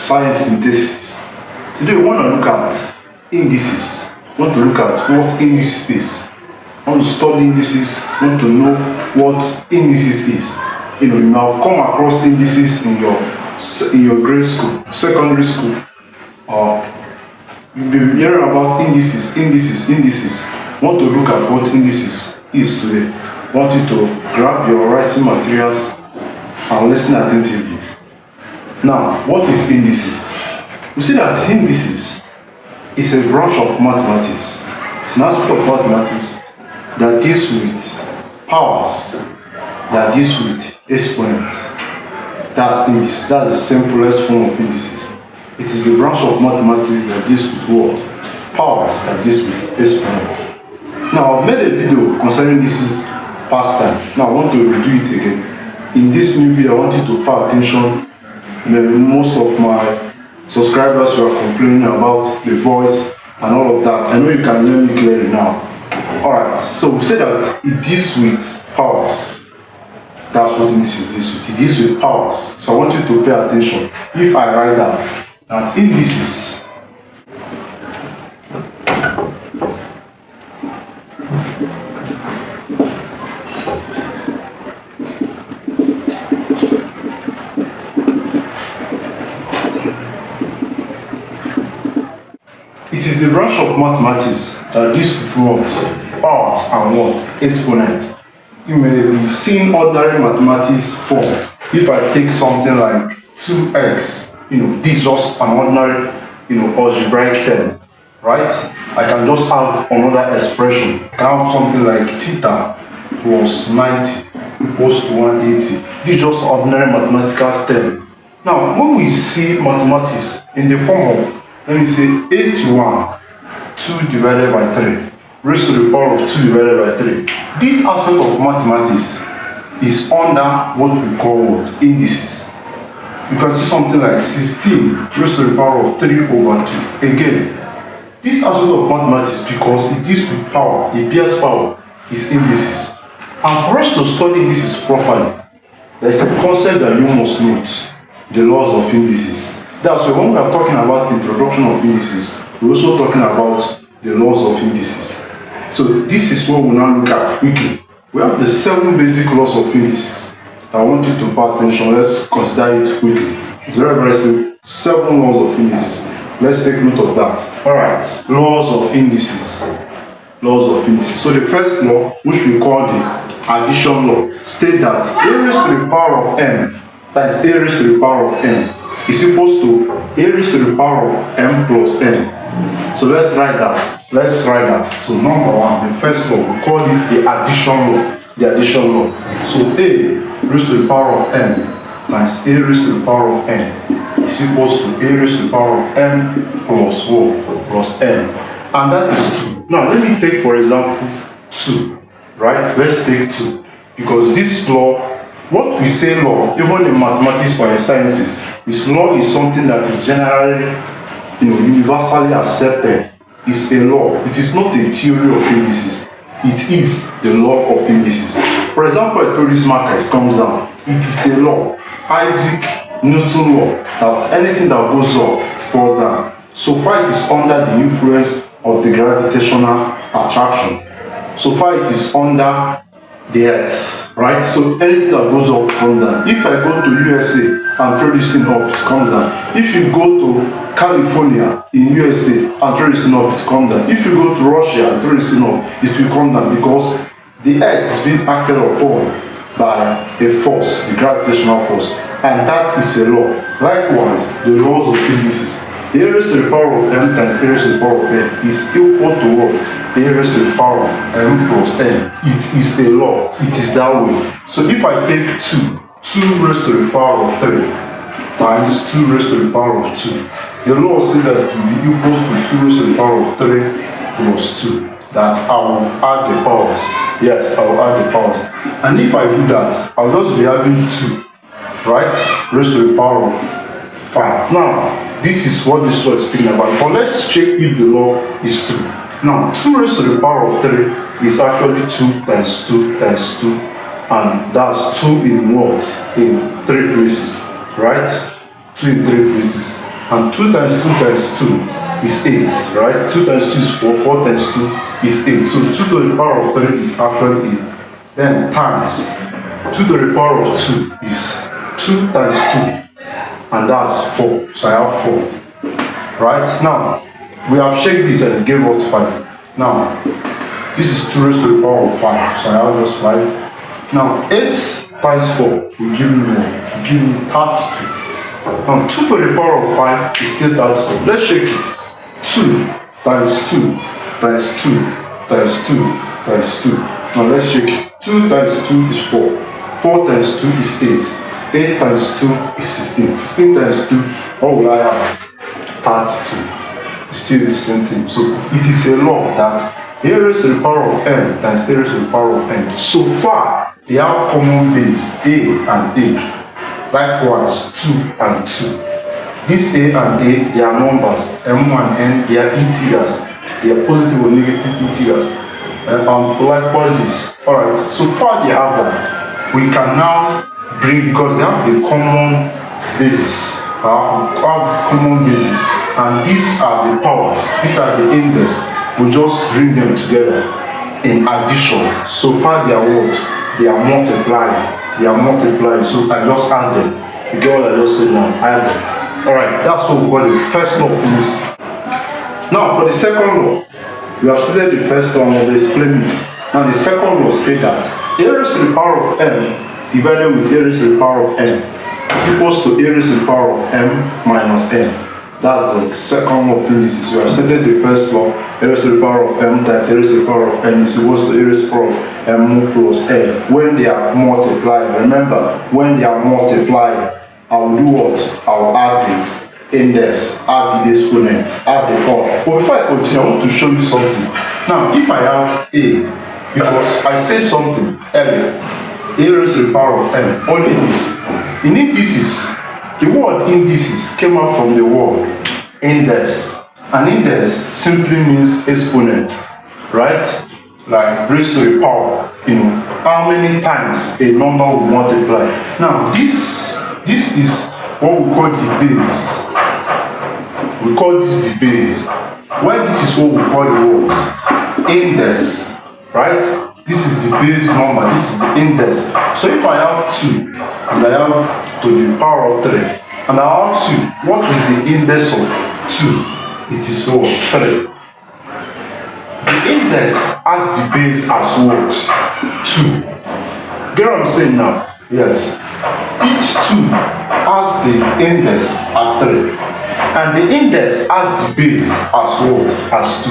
science synthesis. Today we want to look at indices. We want to look at what indices is. We want to study indices. We want to know what indices is. You may have come across indices in your grade school, secondary school, or you'll be hearing about indices. We want to look at what indices is today. I want you to grab your writing materials and listen attentively. Now, what is indices? We see that indices is a branch of mathematics. It's an aspect of mathematics that deals with powers, that deals with exponents. That's indices. That's the simplest form of indices. It is the branch of mathematics that deals with what? Powers, that deals with exponents. Now, I've made a video concerning indices past time. Now, I want to redo it again. In this new video, I want you to pay attention. Most of my subscribers were complaining about the voice and all of that. I know you can hear me clearly now. Alright, so we say that it deals with powers. That's what indices deals with. It deals with powers. So I want you to pay attention. If I write that indices is the branch of mathematics that deals with what? Powers and what? Exponents. You may be seeing ordinary mathematics form. If I take something like 2x, this is just an ordinary, algebraic term, right? I can just have another expression. I can have something like theta plus 90 equals to 180. This is just ordinary mathematical term. Now, when we see mathematics in the form of, let me say, 8 to 1, 2 divided by 3, raised to the power of 2 divided by 3. This aspect of mathematics is under what we call what? Indices. You can see something like 16 raised to the power of 3 over 2. Again, this aspect of mathematics, because it deals with power, it bears power, is indices. And for us to study indices properly, there is a concept that you must note: the laws of indices. That's why when we are talking about introduction of indices, we're also talking about the laws of indices. So this is what we now look at quickly. We have the 7 basic laws of indices. I want you to pay attention. Let's consider it quickly. It's very, very simple. 7 laws of indices. Let's take note of that. Alright, laws of indices. Laws of indices. So the first law, which we call the addition law, states that a raised to the power of m, that is a raised to the power of m, is equals to a raised to the power of m plus n. So let's write that. So number 1, the first law, we call it the addition law. The addition law. So a raised to the power of m times a raised to the power of n is equals to a raised to the power of m plus 1 plus n. And that is 2. Now let me take, for example, 2. Right? Let's take 2. Because this law, what we say law, even in mathematics or in sciences, this law is something that is generally, universally accepted. It's a law. It is not a theory of indices. It is the law of indices. For example, a tourist market comes down. It is a law. Isaac Newton law, that anything that goes up falls down. So far it is under the influence of the gravitational attraction. So far it is under the earth, right? So anything that goes up comes down. If I go to USA and throw this thing up, it comes down. If you go to California in USA and throw this thing up, it comes down. If you go to Russia and throw this thing up, it will come down, because the earth is being acted upon by a force, the gravitational force, and that is a law. Likewise, the laws of indices. A raised to the power of m times a raised to the power of n is equal to what? A raised to the power of m plus n. It is a law. It is that way. So if I take 2 raised to the power of 3 times 2 raised to the power of 2, the law says that it will be equal to 2 raised to the power of 3 plus 2. That I will add the powers. Yes, I will add the powers. And if I do that, I'll just be having 2, right, raised to the power of 5. Now, this is what this law is speaking about. But let's check if the law is true. Now, 2 raised to the power of 3 is actually 2 times 2 times 2. And that's 2 in what? In 3 places, right? 2 in 3 places. And 2 times 2 times 2 is 8, right? 2 times 2 is 4, 4 times 2 is 8. So 2 to the power of 3 is actually 8. Then times 2 to the power of 2 is 2 times 2, and that's 4. So I have 4. Right? Now, we have checked this and it gave us 5. Now, this is 2 raised to the power of 5. So I have just 5. Now, 8 times 4 will give me 1. Will give me 32. Now 2 to the power of 5 is still 32. Let's check it. 2 times 2 times 2 times 2 times 2. Now let's check it. 2 times 2 is 4. 4 times 2 is 8. 8 times 2 is 16. 16 times 2, what will I have? 32. It's still the same thing. So it is a law that a raised to the power of n times a raised to the power of n. So far, they have common base a and a. Likewise, 2 and 2. This a and a, they are numbers. M and n, they are integers. They are positive or negative integers. Likewise this. Alright, so far they have that. We can now bring, because they have the common basis. Have common basis. And these are the powers. These are the index. We just bring them together in addition. So far they are what? They are multiplying. They are multiplying. So I just add them. You get what I just said now? Add them. Alright, that's what we call the first law of this. Now for the second law, we have studied the first one, we'll explain it. Now the second law states that a raised to the power of m divided with a raised to the power of n is equals to a raised to the power of m minus n. That's the second law of indices. We have stated the first law, a raised to the power of m times a raised to the power of n is equals to a raised to the power of m plus n. When they are multiplying, remember, when they are multiplying, I will do what? I will add the index, add the exponent, add the power. But before I continue, I want to show you something. Now, if I have a, because I said something earlier, a raised to the power of m, only this. In indices, the word indices came out from the word index. An index simply means exponent, right? Like raised to the power, how many times a number will multiply. Now, this is what we call the base. We call this the base. Well, this is what we call the word index, right? This is the base number, this is the index. So if I have 2 and I have to the power of 3, and I ask you, what is the index of 2? It is what? 3. The index has the base as what? 2. Get what I'm saying now? Yes. Each 2 has the index as 3. And the index has the base as what? As 2.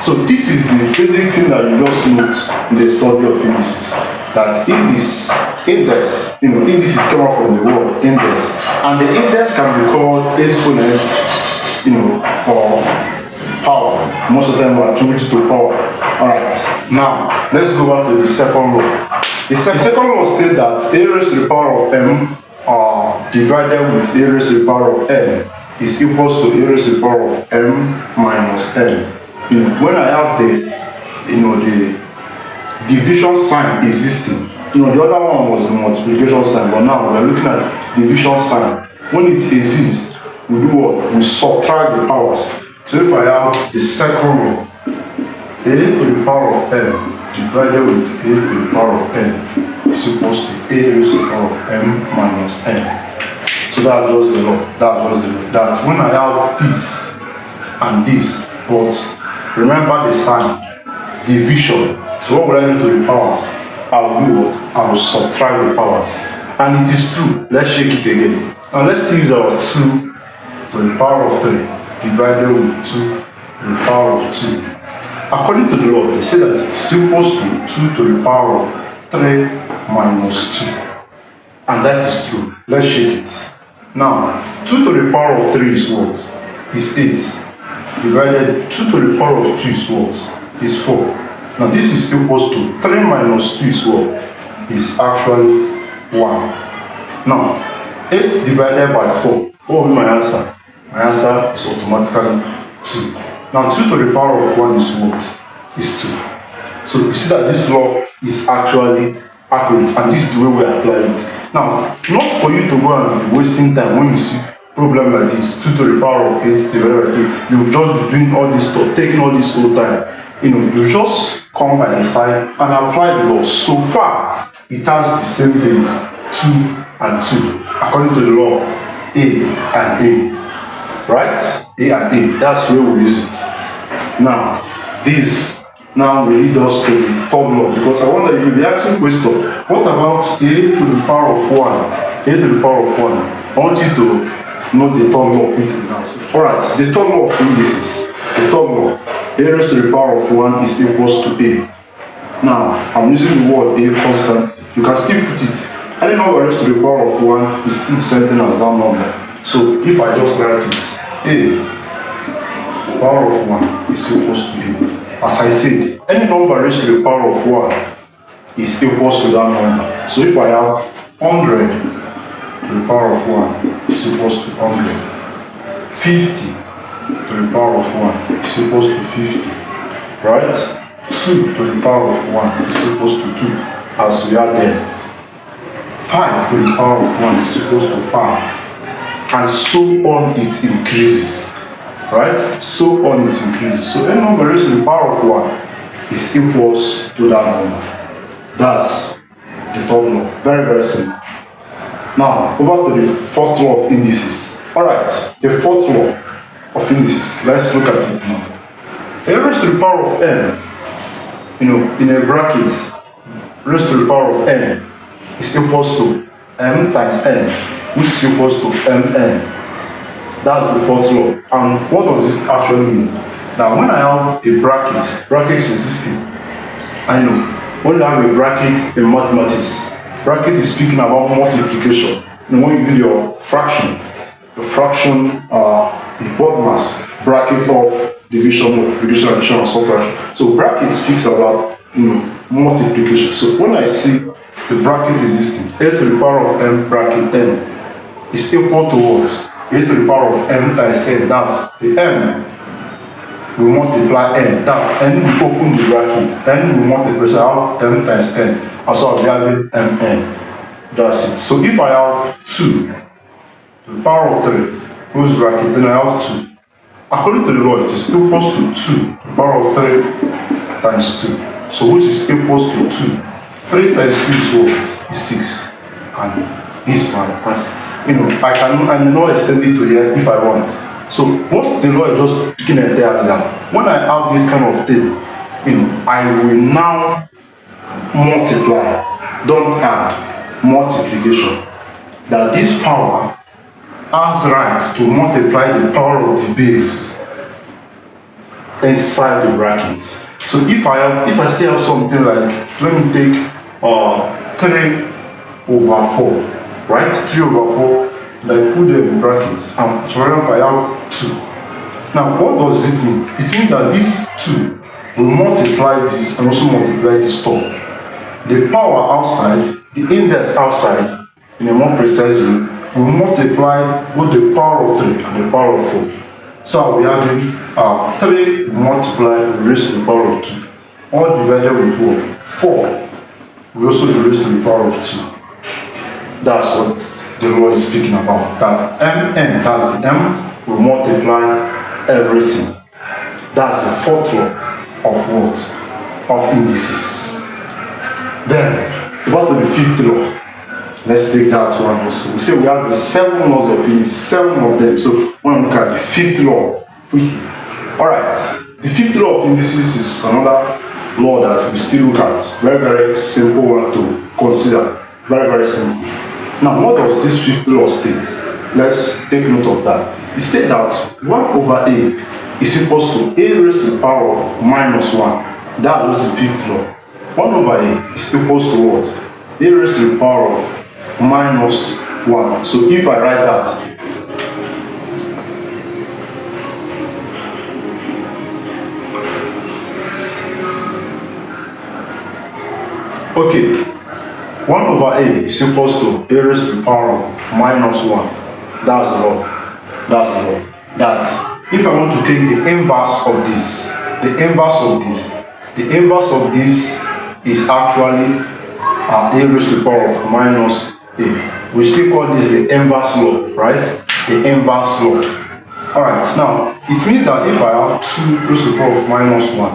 So this is the basic thing that you just note in the study of indices. That in this index, indices come out from the word index. And the index can be called exponent, or power. Most of them are attributed to power. Alright, now let's go back to the second law. The second law states that a raised to the power of m divided with a raised to the power of n is equals to a raised to the power of m minus n. When I have the division sign existing, the other one was the multiplication sign, but now we're looking at division sign. When it exists, we do what? We subtract the powers. So if I have the second law, a to the power of m divided with a to the power of n is equals to a raised to the power of m minus n. So that's just the law. That's just the law. That when I have this and this, but remember the sign, division. So what will I do to the powers? I will do what? I will subtract the powers. And it is true. Let's shake it again. Now let's use our 2 to the power of 3 divided with 2 to the power of 2. According to the law, they say that it's equals to 2 to the power of 3 minus 2. And that is true. Let's shake it. Now, 2 to the power of 3 is what? Is 8. Divided 2 to the power of 2 is what? Is 4. Now this is equals to 3 minus 2 is what? Is actually 1. Now 8 divided by 4. What will be my answer? My answer is automatically 2. Now 2 to the power of 1 is what? Is 2. So you see that this law is actually accurate, and this is the way we apply it. Now, not for you to go and be wasting time when you see problem like this, 2 to the power of 8 divided by 2, you just be doing all this stuff, taking all this whole time. You just come by the side and apply the law. So far, it has the same base, 2 and 2, according to the law, A and A, right? A and A, that's where we use it. Now, this now will lead us to the third law, because I wonder, you will be asking question, what about A to the power of 1? A to the power of 1. I want you to know the third law quickly now. Alright, the third law of indices. The third law, A raised to the power of 1 is equals to A. Now, I'm using the word A constant. You can still put it. Any number raised to the power of 1 is still same as that number. So if I just write it, A, the power of 1 is equals to A. As I said, any number raised to the power of 1 is equals to that number. So if I have 100 to the power of 1 is equals to 100. 50 to the power of 1 is equals to 50. Right? 2 to the power of 1 is equals to 2, as we are there. 5 to the power of 1 is equals to 5. And so on it increases. Right? So on it increases. So any number raised to the power of 1 is equals to that number. That's the third law. Very, very simple. Now, over to the fourth law of indices. Alright, the fourth law of indices. Let's look at it now. A raised to the power of n, in a bracket, raised to the power of n is equals to m times n, which is equals to mn. That's the fourth law. And what does it actually mean? Now, when I have a bracket is existing. I know. When I have a bracket in mathematics, bracket is speaking about multiplication. And when you do your fraction, the BODMAS, bracket of division, multiplication, addition, and subtraction. So bracket speaks about multiplication. So when I see the bracket existing, a to the power of m bracket n is equal to what? A to the power of m times n. That's the m will multiply n. That's n will open the bracket. N will multiply, so I have m times n. Also I'll be having mn. That's it. So if I have 2 to the power of 3, close bracket, then I have 2. According to the law, it is equals to 2 to the power of 3 times 2. So which is equals to 2. 3 times 2 is what? Is 6. And this one, I may not extend it to here if I want. So what the law is just picking entirely that when I have this kind of thing, I will now multiply, don't add, multiplication. That this power has right to multiply the power of the base inside the bracket. So if I still have something like, let me take 3 over 4, right? 3 over 4, like put them in brackets, and for example I have 2. Now what does it mean? It means that this 2 will multiply this and also multiply this stuff. The power outside, the index outside, in a more precise way, will multiply both the power of 3 and the power of 4. So I'll be having 3 multiply raised to the power of 2, all divided with what? 4 will also be raised to the power of 2. That's what the law is speaking about. That mn, that's the m, will multiply everything. That's the fourth law of what? Of indices. Then, what to the fifth law? Let's take that one also. We say we have the 7 laws of indices, 7 of them. So, when we look at the fifth law, alright, the fifth law of indices is another law that we still look at. Very, very simple one to consider. Very, very simple. Now, what does this fifth law state? Let's take note of that. It states that 1 over a is equals to a raised to the power of minus 1. That was the fifth law. 1 over a is equals to what? A raised to the power of minus 1. So if I write that, okay, 1 over a is equals to a raised to the power of minus 1. That's the law. That's the law. That if I want to take the inverse of this, the inverse of this is actually a raised to the power of minus a. We still call this the inverse law, right? the inverse law. Alright, now it means that if I have 2 raised to the power of minus 1,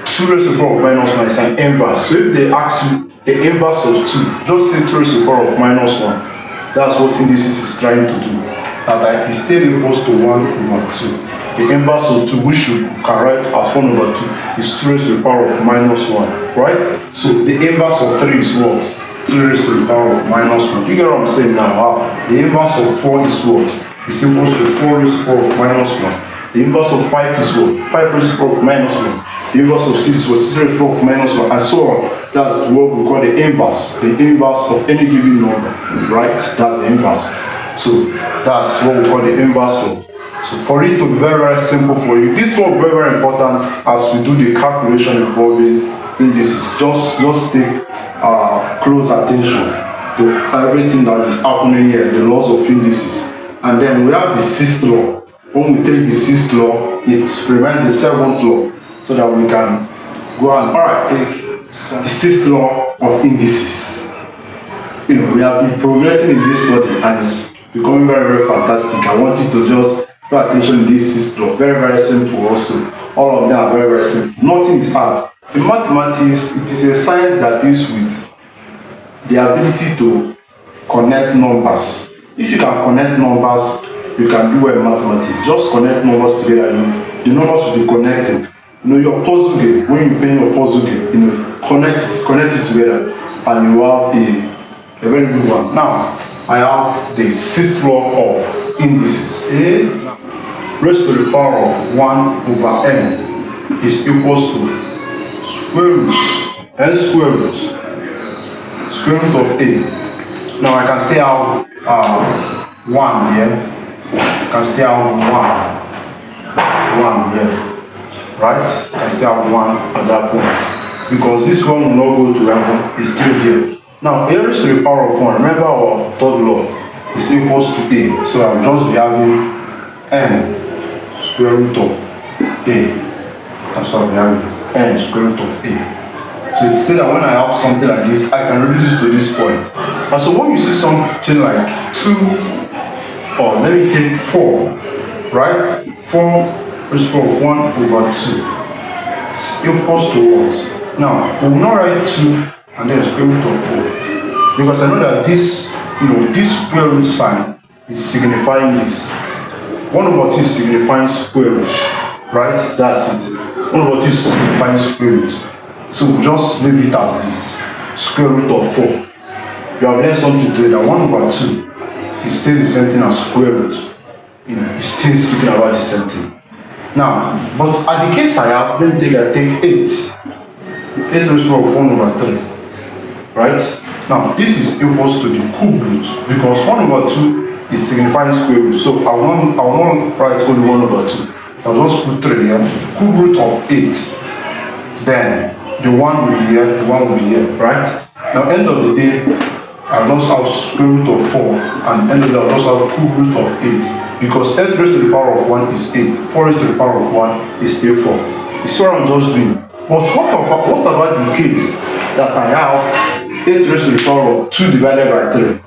2 raised to the power of minus 1 is an inverse. So if they ask you the inverse of 2, just say 2 raised to the power of minus 1. That's what Indices is trying to do. That is still equals to 1 over 2. The inverse of 2, which you can write as 1 over 2, is 2 raised to the power of minus 1, right? So the inverse of 3 is what? 3 raised to the power of minus 1. You get what I'm saying now? The inverse of 4 is what? Is equals to 4 raised to the power of minus 1. The inverse of 5 is what? 5 raised to the power of minus 1. The inverse of 6 is what? 6 raised to the power of minus 1, and so on. That's what we call the inverse of any given number, right? That's the inverse. So that's what we call the inverse of. So for it to be very, very simple for you, this will be very, very important as we do the calculation involving indices. Just take close attention to everything that is happening here, the laws of indices. And then we have the 6th law. When we take the 6th law, it prevents the 7th law, so that we can go and take the 6th law of indices. We have been progressing in this study and it's becoming very, very fantastic. I want you to just pay attention to this 6th law. Very, very simple also. All of them are very, very simple. Nothing is hard. In mathematics, it is a science that deals with the ability to connect numbers. If you can connect numbers, you can do well in mathematics. Just connect numbers together. The numbers will be connected. Your puzzle game, when you're playing your puzzle game, connect it together, and you have a very good one. Now, I have the 6th law of indices. A raised to the power of 1 over n is equals to square root, n square root of a. Now I can still have 1 here. I can still have 1 here, right? I still have 1 at that point, because this one will not go to heaven, it's still there. Now a raised to the power of 1, remember our 3rd law, is equals to a. So I'll just be having n square root of a. That's what we have, n square root of a. So it's still that when I have something like this, I can reduce it to this point. And so when you see something like 2, or let me take 4, right? 4 raised to the power of 1 over 2 is equals to what? Now we will not write 2 and then square root of 4, because I know that this, this square root sign is signifying this. 1 over 2 is signifying square root, right? That's it. 1 over 2 is signifying square root. So we'll just leave it as this, square root of 4. You have learned something today that 1 over 2 is still the same thing as square root. It's still speaking about the same thing. Now, but at the case I have, let me take 8 raised to the power of 1 over 3, right? Now this is equals to the cube root, because 1 over 2 is signifying square root. So I will not write only 1 over 2. I'll just put 3 here, cube root of 8. Then the 1 will be here, the 1 will be here, right? Now end of the day, I'll just have square root of 4, and end of the day I'll just have cube root of 8, because 8 raised to the power of 1 is 8, 4 raised to the power of 1 is still 4. You see what I'm just doing? But what about the case that I have 8 raised to the power of 2 divided by 3,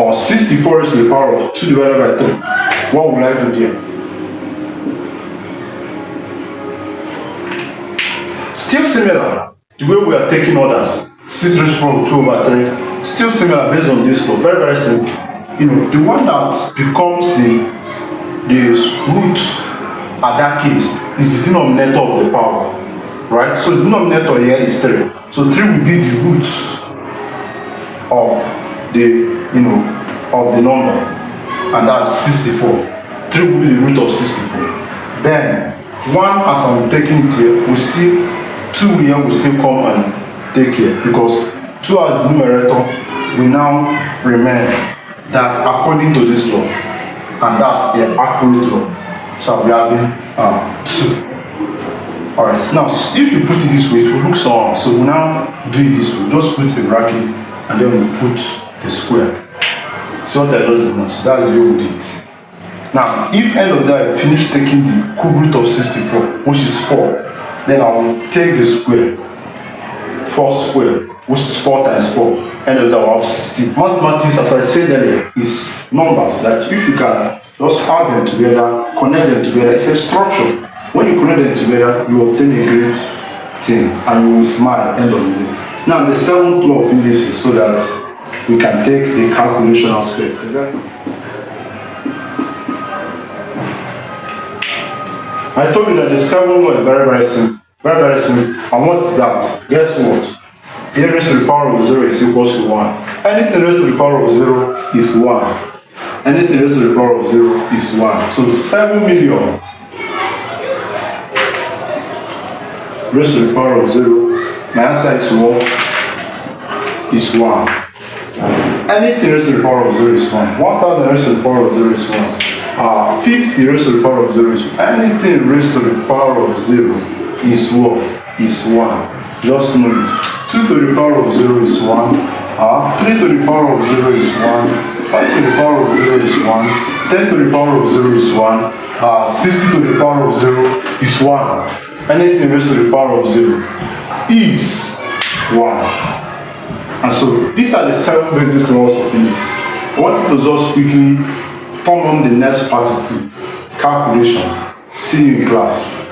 or 64 raised to the power of 2 divided by 3? What will I do there? Still similar, the way we are taking orders, 6 raised to the power of 2 over 3, still similar based on this law, very, very simple. The one that becomes the root at that case is the denominator of the power, right? So the denominator here is 3. So 3 will be the root of the number, and that's 64. 3 will be the root of 64. Then 1, as I'm taking it here, we still 2 here will still come and take here, because 2 as the numerator will now remain. That's according to this law, and that's the accurate law. So we are having 2. Alright, now if you put it this way, it will look somehow. So we now do it this way. Just put a bracket and then we put the square. So what I just did now. So that's the way we did it. Now, if end of that I finish taking the cube root of 64, which is 4, then I will take the square. 4 square, which is 4 times 4, and then we'll have 16. Mathematics, as I said earlier, is numbers that if you can just add them together, connect them together, it's a structure. When you connect them together, you obtain a great thing and you will smile at the end of the day. Now, the 7th law of indices, so that we can take the calculation aspect. I told you that the 7th law is very simple. Very simple. And what's that? Guess what? A raised to the power of 0 is equals to 1. Anything raised to the power of 0 is 1. Anything raised to the power of 0 is 1. So 7 million raised to the power of 0. My answer is what? Is 1. Anything raised to the power of 0 is 1. 1000 raised to the power of 0 is 1. 50 raised to the power of 0 is 1. Anything raised to the power of 0 is what? Is 1. Just know it. 2 to the power of 0 is 1. 3 to the power of 0 is 1. 5 to the power of 0 is 1. 10 to the power of 0 is 1. 60 to the power of 0 is 1. Anything raised to the power of 0 is 1. And so these are the 7 basic laws of indices. I want you to just quickly turn on the next part to calculation. See you in class.